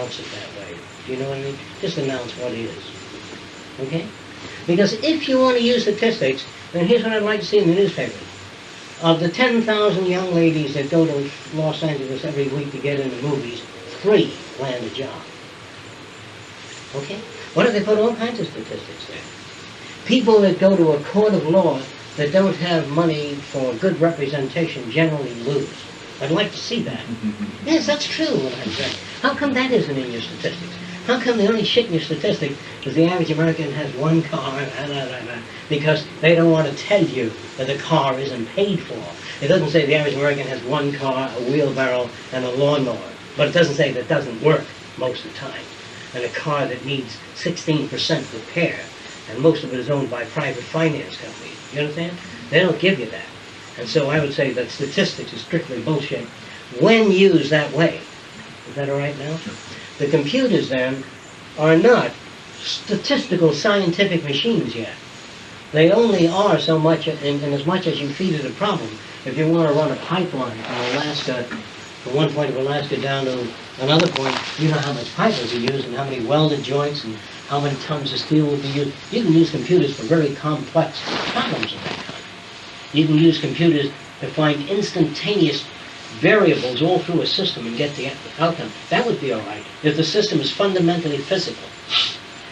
announce it that way. Do you know what I mean? Just announce what it is. Okay? Because if you want to use statistics, then here's what I'd like to see in the newspaper. Of the 10,000 young ladies that go to Los Angeles every week to get into movies, 3 land a job. Okay? What if they put all kinds of statistics there? People that go to a court of law that don't have money for good representation generally lose. I'd like to see that. Yes, that's true, what I'm saying. How come that isn't in your statistics? How come the only shit in your statistic is the average American has 1 car, because they don't want to tell you that the car isn't paid for. It doesn't say the average American has 1 car, a wheelbarrow, and a lawnmower. But it doesn't say that it doesn't work most of the time. And a car that needs 16% repair, and most of it is owned by private finance companies. You understand? They don't give you that. And so I would say that statistics is strictly bullshit when used that way. Is that all right now? The computers, then, are not statistical scientific machines yet. They only are so much in as much as you feed it a problem. If you want to run a pipeline from Alaska, from one point of Alaska down to another point, you know how much pipe will be used and how many welded joints and how many tons of steel will be used. You can use computers for very complex problems of that kind. You can use computers to find instantaneous variables all through a system and get the outcome. That would be all right if the system is fundamentally physical.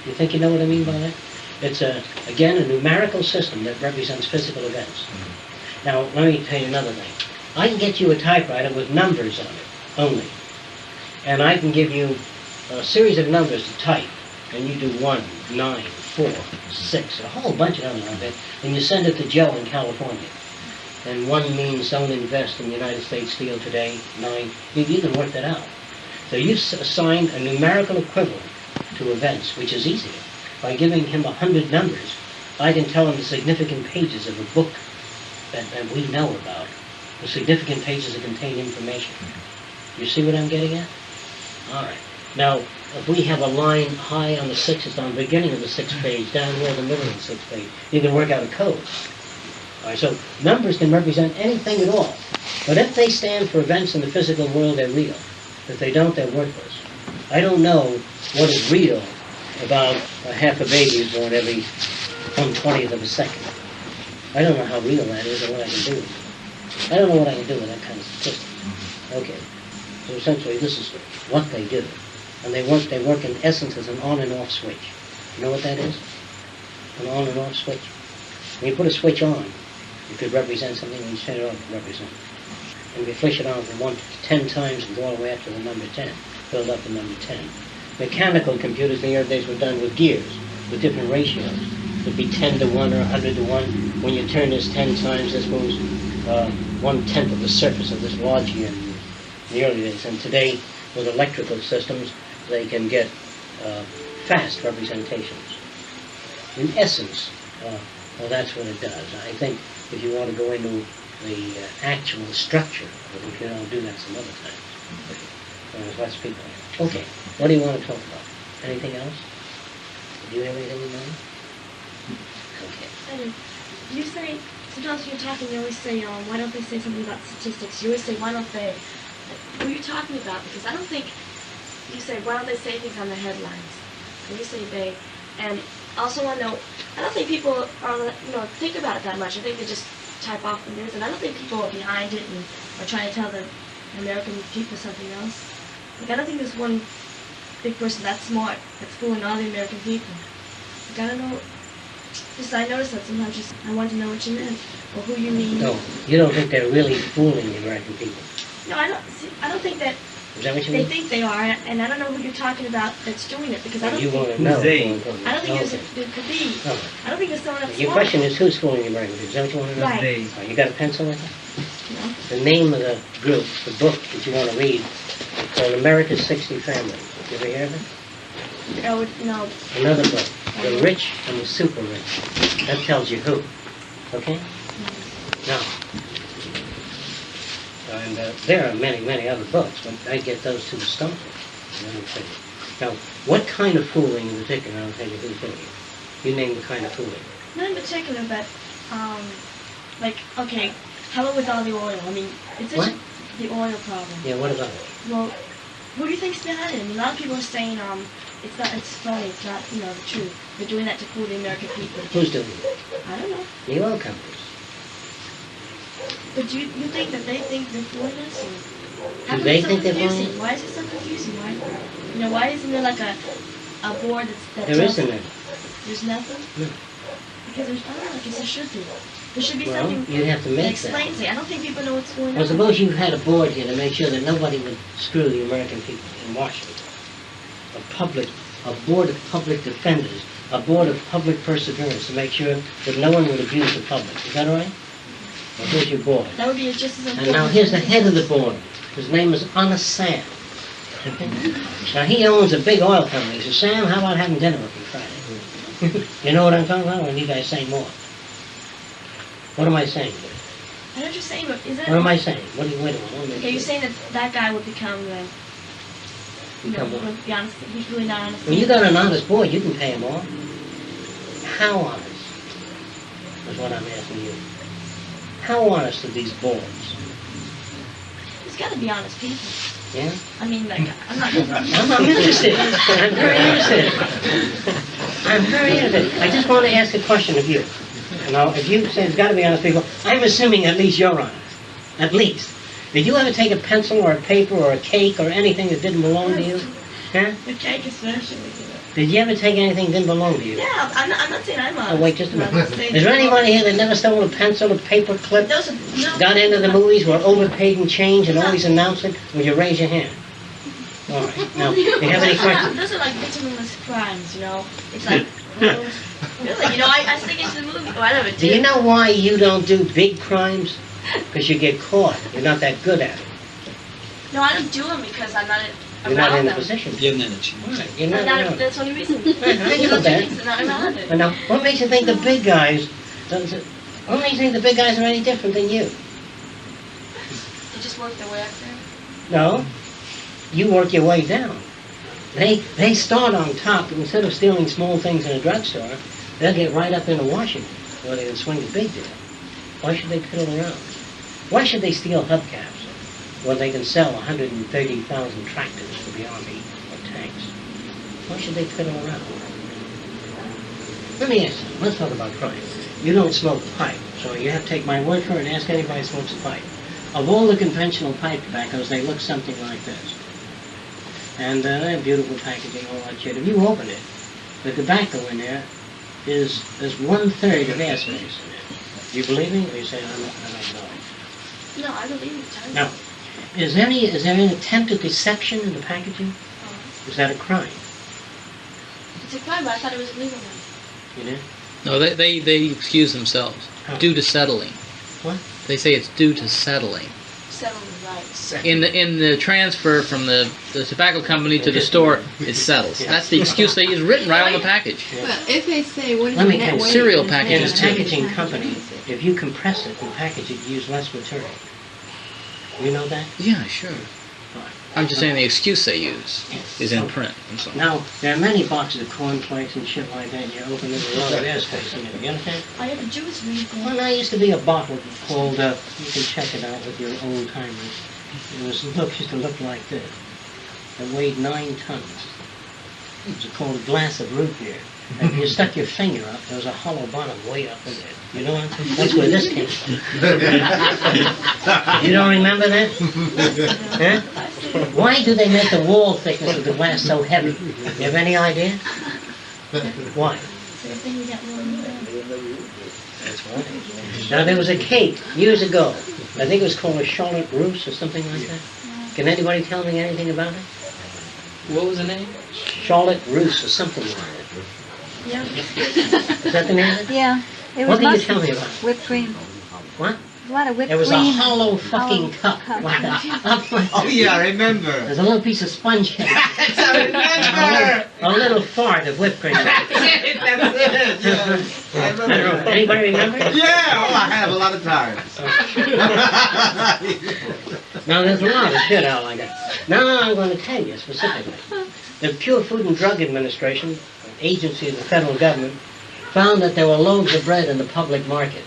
You think you know what I mean by that? It's, again, a numerical system that represents physical events. Now, let me tell you another thing. I can get you a typewriter with numbers on it only. And I can give you a series of numbers to type. And you do 1, 9, 4, 6, a whole bunch of numbers like that. And you send it to Joe in California. And 1 means don't invest in United States steel today. 9, you can work that out. So you've assigned a numerical equivalent to events, which is easier. By giving him 100 numbers, I can tell him the significant pages of a book that we know about. The significant pages that contain information. You see what I'm getting at? All right. Now, if we have a line high on the 6th, on the beginning of the 6th page, down here in the middle of the 6th page, you can work out a code. All right, so numbers can represent anything at all. But if they stand for events in the physical world, they're real. If they don't, they're worthless. I don't know what is real about half a baby is born every 1/20th of a second. I don't know how real that is or what I can do. I don't know what I can do with that kind of statistic. Okay, so essentially this is what they do. And they work in essence as an on and off switch. You know what that is? An on and off switch. When you put a switch on, it could represent something, and you turn it off, it represents. And if you flish it on from 1 to 10 times and go all the way up to the number 10, build up the number 10. Mechanical computers in the early days were done with gears, with different ratios. It would be 10 to 1 or 100 to 1. When you turn this 10 times, this moves 1/10 of the surface of this large gear in the early days. And today, with electrical systems, they can get fast representations. In essence, well, that's what it does. I think if you want to go into the actual structure of the computer, I'll do that some other time. There's lots of people here. Okay, what do you want to talk about? Anything else? Do you have anything in mind? Okay. You say, sometimes when you're talking, you always say, why don't they say something about statistics? You always say, why don't they? Who are you talking about? Because I don't think, you say, why don't they say things on the headlines? And you say they. And also I know, I don't think people are, think about it that much. I think they just type off the news. And I don't think people are behind it and are trying to tell the American people something else. Like, I don't think there's one big person that smart that's fooling all the American people. Like, I don't know. Just I noticed that sometimes I want to know what you meant or who you mean. No, you don't think they're really fooling the American people? No, I don't think that. Is that what you they mean? think they are, and I don't know who you're talking about that's doing it because I don't you think. Want to know. I don't think it could be. Okay. I don't think there's someone else. Your question is who's fooling the American people? Is that what you want to know? Right. Oh, you got a pencil with it? No. The name of the group, the book that you want to read, is called America's 60 Families. Did you ever hear of it? Oh, no. Another book, The Rich and the Super Rich. That tells you who. Okay? Now, and there are many, many other books, but I get those two stumped. Now, what kind of fooling in particular? I'll tell you who's fooling you. You name the kind of fooling. Not in particular, but, like, okay, how about with all the oil? I mean, it's such the oil problem. Yeah, what about it? Well, Who do you think's behind it? I mean, a lot of people are saying it's not, it's phony, it's not, you know, the truth. They're doing that to fool the American people. Who's doing it? I don't know. The oil companies. But you think that they think they're fooling us? Or how Do come they it's so think they're confusing? fooling? Why is it so confusing? Why, you know, why isn't there like a board that There tells isn't any. There's nothing? No. Because there's, I don't know, I guess there should be. There should be Well, something you'd have to that make explains it. I don't think people know what's going Well, on. suppose you had a board here to make sure that nobody would screw the American people in Washington. A board of public defenders, a board of public perseverance to make sure that no one would abuse the public. Is that all right? Well, here's your board. That would be just as important. And now here's the head of the board. His name is Honest Sam. Okay? Now he owns a big oil company. He says, Sam, how about having dinner with me Friday? You know what I'm talking about? Or need I say more? What am I saying? I know what you're saying, but is that... What am I saying? What do you wait a minute? Okay, you're saying that that guy would become the... You know, Become what? would be honest, he's really not honest. When you got an honest board, you can pay him more. How honest? Is what I'm asking you. How honest are these boards? It's got to be honest people. Yeah? I mean, like, I'm not... I'm interested. I'm very interested. I'm very interested. I just want to ask a question of you. Now, if you say it's got to be honest people, I'm assuming at least you're honest. At least. Did you ever take a pencil or a paper or a cake or anything that didn't belong to you? Huh? The cake especially. Did you ever take anything that didn't belong to you? Yeah, I'm not saying I'm honest. Oh, wait just a but I'm minute. just saying Is there that- anybody here that never stole a pencil, a paper clip, Those are, no. got into the movies, were overpaid and change and always announced it? Would you raise your hand? All right. Now, do you have any questions? Those are like victimless crimes, you know? It's like... Really, you know, I stick into the movie. Well, I never did. Do you know why you don't do big crimes? Because you get caught. You're not that good at it. No, I don't do them because I'm not You're around not in a them. position. You're not a Right. You're I'm not not, around. that's the only reason. I know that. I'm not around it. And now, what makes you think the big guys... What makes you think the big guys are any different than you? They just work their way up there. No. You work your way down. They start on top. Instead of stealing small things in a drugstore, they'll get right up into Washington, where they can swing the big deal. Why should they piddle around? Why should they steal hubcaps when they can sell 130,000 tractors for the Army or tanks? Why should they piddle around? Let me ask you, let's talk about crime. You don't smoke pipe, so you have to take my word for it and ask anybody who smokes a pipe. Of all the conventional pipe tobaccos, they look something like this. And they have beautiful packaging, all that shit. If you open it, the tobacco in there is 1/3 of air space in it. Do you believe me? Or you say, I don't know. No, I believe it. Now, is there any attempt at deception in the packaging? Is that a crime? It's a crime, but I thought it was illegal. You know? No, they excuse themselves. How? Due to settling. What? They say it's due to settling. Settling rights. In the transfer from the tobacco company to the store, it settles. Yeah. That's the excuse they use, written right on the package. Yeah. Well, if they say, what is Let the me net tell you, weight? cereal and packages In a too. packaging company, if you compress it and package it, you use less material. You know that? Yeah, sure. Right. I'm just saying the excuse they use is in print. I'm sorry. Now, there are many boxes of cornflakes and shit like that, and you open it with a lot of air space in it. You understand? I have a Jewish legal. Well, there used to be a bottle called, you can check it out with your old timers. Used to look like this. It weighed 9 tons. It was called a glass of root beer. And if you stuck your finger up, there was a hollow bottom way up in it. You know what? That's where this came from. You don't remember that? Huh? Why do they make the wall thickness of the glass so heavy? You have any idea? Why? So the thing we got rolling around. That's why. Now, there was a cake years ago. I think it was called a Charlotte Russe or something like that. Can anybody tell me anything about it? What was the name? Charlotte Russe or something like that. Yeah. Is that the name of it? Yeah. It What was can you mostly tell me about it? whipped cream. What? A lot of whipped It was a cream. hollow fucking Hollow cup. Like that. Oh yeah, I remember. There's a little piece of sponge cake. I remember. A little fart of whipped cream. That's it. Yes. I remember. Anybody remember? Yeah, oh, I have a lot of times. Now, there's a lot of shit out like that. Now, I'm going to tell you specifically. The Pure Food and Drug Administration, an agency of the federal government, found that there were loaves of bread in the public market.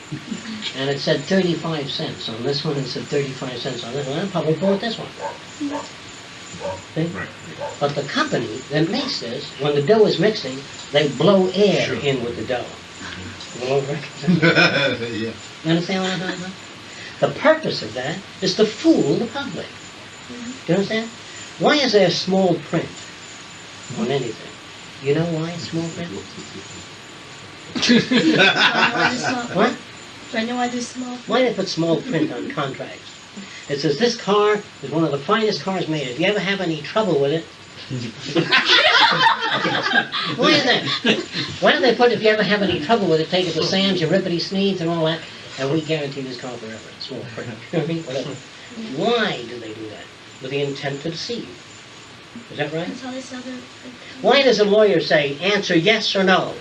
And it said 35 cents on this one, and it said 35 cents on this one. And the public bought this one. See? Right. But the company that makes this, when the dough is mixing, they blow air Sure. in with the dough. Blow air. Yeah. You understand what I'm talking about? The purpose of that is to fool the public. Do you understand? Why is there small print on anything? You know why it's small print? What? Do I know why there's small? Why do they put small print on contracts? It says this car is one of the finest cars made. If you ever have any trouble with it, why is that? Why do they put if you ever have any trouble with it, take it to Sam's, your Rippity Sneeds and all that, and we guarantee this car forever. It's small print. You know what I mean? Whatever. Why do they do that? With the intent to deceive. Is that right? That's how they sell their. Why does a lawyer say, answer yes or no?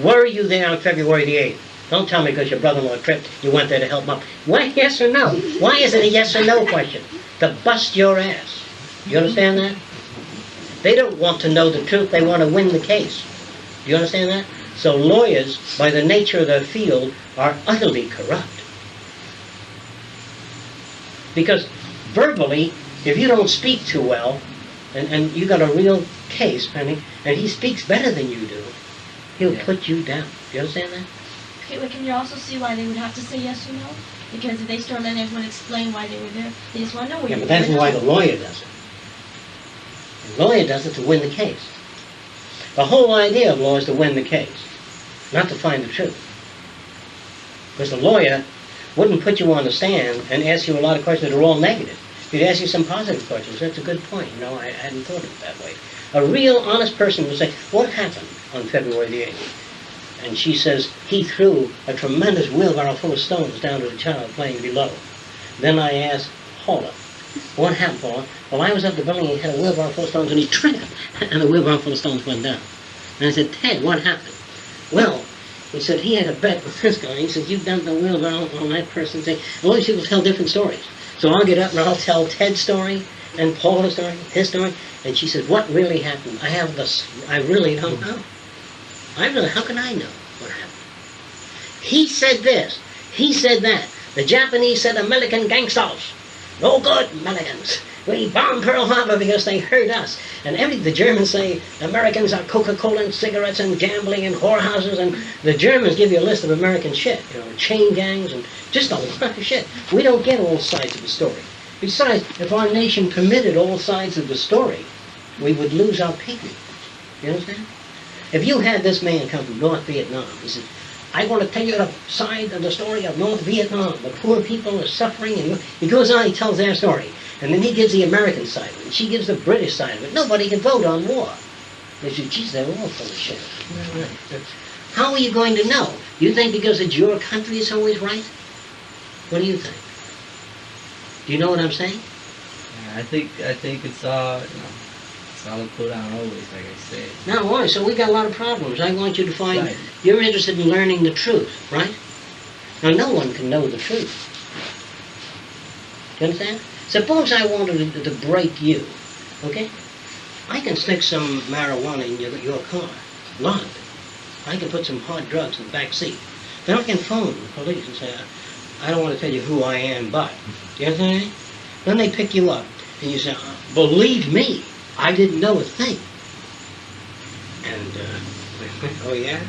Were you there on February the 8th? Don't tell me because your brother-in-law tripped, you went there to help him up. Why yes or no? Why is it a yes or no question? To bust your ass. You understand that? They don't want to know the truth, they want to win the case. Do you understand that? So lawyers, by the nature of their field, are utterly corrupt. Because verbally, if you don't speak too well, and you got a real case, Penny, and he speaks better than you do, he'll put you down. Do you understand that? Okay, but can you also see why they would have to say yes or no? Because if they start letting everyone explain why they were there, they just want to know where Yeah, you but that's were. why the lawyer does it. The lawyer does it to win the case. The whole idea of law is to win the case, not to find the truth. Because the lawyer wouldn't put you on the stand and ask you a lot of questions that are all negative. He'd ask you some positive questions. That's a good point. You know, I hadn't thought of it that way. A real honest person would say, what happened on February the 8th? And she says, he threw a tremendous wheelbarrow full of stones down to the child playing below. Then I asked, Paula, what happened, Paula? Well, I was up the building and he had a wheelbarrow full of stones and he tripped and the wheelbarrow full of stones went down. And I said, Ted, what happened? Well, he said he had a bet with Fresco. And he said, you dumped the wheelbarrow on that person. And all these people tell different stories. So I'll get up and I'll tell Ted's story and Paula's story, his story. And she said, what really happened? I really don't know. How can I know what happened? He said this. He said that. The Japanese said American gangsters. No good, Americans. We bombed Pearl Harbor because they hurt us. And the Germans say Americans are Coca-Cola and cigarettes and gambling and whorehouses. And the Germans give you a list of American shit. You know, chain gangs and just a lot of shit. We don't get all sides of the story. Besides, if our nation permitted all sides of the story, we would lose our people. You understand? If you had this man come from North Vietnam, he said, I want to tell you the side of the story of North Vietnam. The poor people are suffering. And he goes on, he tells their story. And then he gives the American side of it. And she gives the British side of it. Nobody can vote on war. They say, geez, they're all full of shit. How are you going to know? You think because it's your country it's always right? What do you think? Do you know what I'm saying? Yeah, I think it's all it's all put on always, like I said. Now, why? So we got a lot of problems. I want you to find, Right. you're interested in learning the truth, right? Now, no one can know the truth. Do you understand? Suppose I wanted to break you, okay? I can stick some marijuana in your car, locked. I can put some hard drugs in the back seat. Then I can phone the police and say, I don't want to tell you who I am, but, do you understand? Then they pick you up, and you say, believe me, I didn't know a thing. And, oh yeah?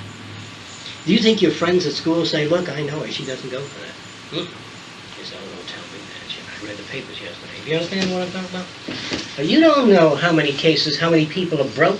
Do you think your friends at school say, look, I know her, she doesn't go for that? You say, oh, don't tell me that. I read the papers yesterday. Do you understand what I'm talking about? You don't know how many cases, how many people are broke